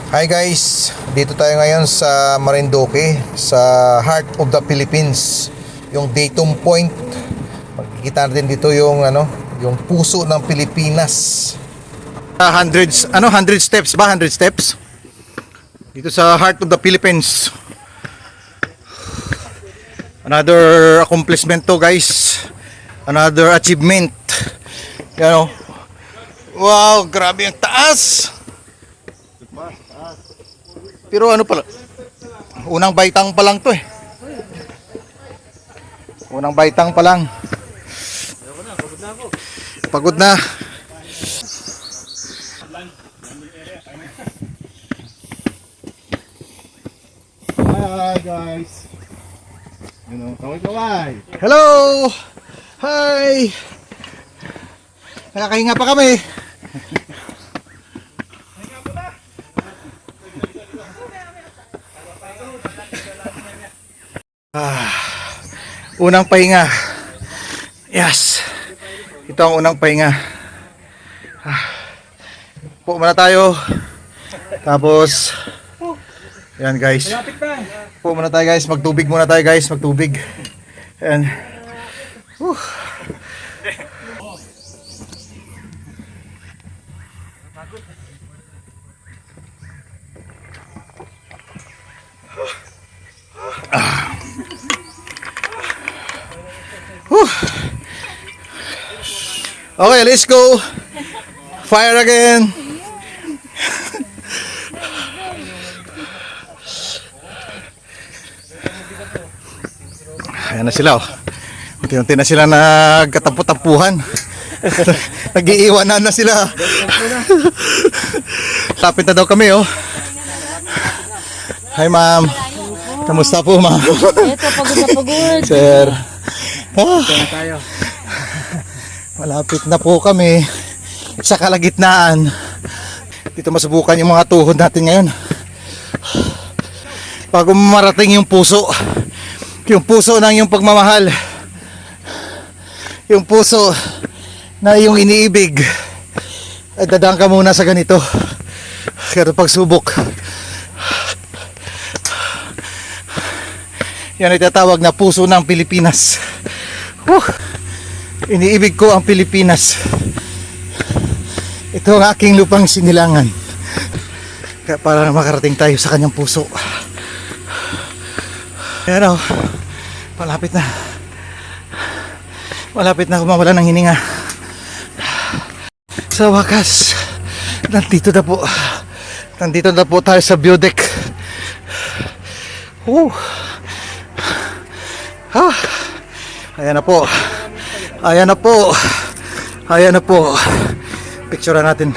Hi guys, dito tayo ngayon sa Marinduque, sa Heart of the Philippines, yung datum point. Makikita natin dito yung yung puso ng Pilipinas. Hundred steps ba? 100 steps. Dito sa Heart of the Philippines. Another accomplishment to guys. Another achievement. Wow, grabe ang taas. Pero ano pala, unang baitang pa lang to eh. Unang baitang pa lang. Pagod na. Hi guys. Kaway. Hello! Hi! Nakakahinga pa kami. Unang pahinga. Yes. Ito ang unang pahinga. Po muna tayo. Tapos yan guys. Po muna tayo guys. Magtubig muna tayo guys. Magtubig. Yan. Okay, let's go. Fire again. Ayan na sila oh. Unti-unti na sila nagkatapu-tapuhan. Nag-iiwanan na sila. Lapit na daw kami oh. Hi ma'am. Kamusta po ma'am? Ito, pagod na pagod. Sir. Tayo. Malapit na po kami sa kalagitnaan. Dito masubukan yung mga tuhod natin ngayon. Bago marating yung puso. Yung puso ng yung pagmamahal. Yung puso na yung iniibig. Ay dadaan ka muna sa ganito. Kaya pagsubok. Yan ay tatawag na puso ng Pilipinas. Iniibig ko ang Pilipinas. Ito ang aking lupang sinilangan. Kaya para makarating tayo sa kanyang puso. Ayan o. Malapit na. Malapit na kumawala ng hininga. Sa wakas, nandito na po. Nandito na po tayo sa view deck. Ayan na po. Ayan na po. Ayan na po. Picturean natin.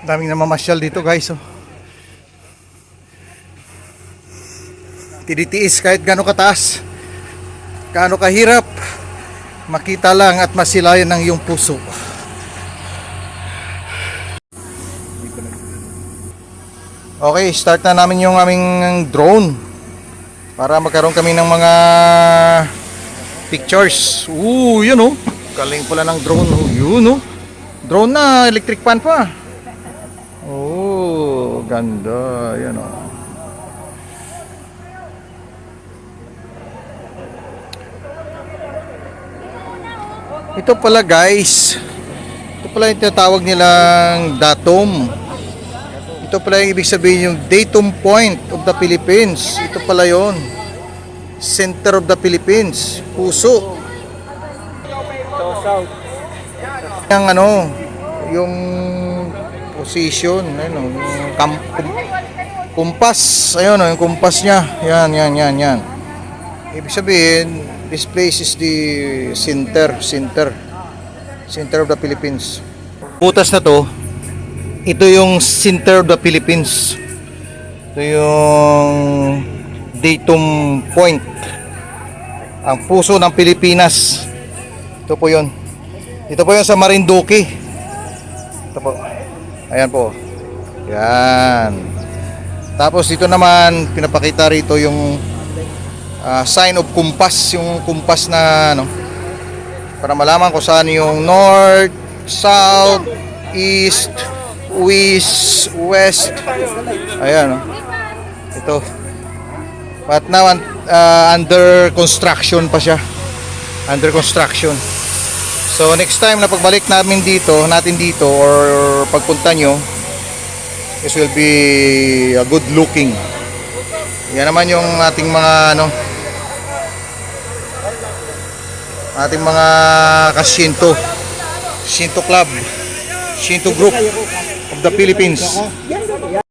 Daming namamasyal dito guys oh. Tinitiis kahit gaano kataas, gaano kahirap, makita lang at masilayan ng iyong puso. Okay, start na namin yung aming drone para magkaroon kami ng mga pictures. Yun oh. Galing pala ng drone. Yun oh. Drone na, electric fan pa. Ganda. Yan oh. Ito pala guys. Ito pala yung tinatawag nilang datum. Ito pala yung ibig sabihin yung datum point of the Philippines. Ito pala yon. Center of the Philippines. Puso. Yung position, yung kumpas. Ayun, yung kumpas niya. Yan. Ibig sabihin, this place is the center of the Philippines. Butas na to. Ito yung center of the Philippines. Ito yung datum point. Ang puso ng Pilipinas. Ito po yun. Ito po yun sa Marinduque. Ito po. Ayan po. Yan. Tapos dito naman pinapakita rito yung sign of compass, yung compass na ano, para malaman kung saan yung north, south, east, west. Ayan, oh. Ito. But now under construction pa siya. Under construction. So next time na pagbalik natin dito or pagpunta nyo, this will be a good looking. Yan naman yung ating mga ano, ating mga Shinto Club, Shinto Group of the Philippines.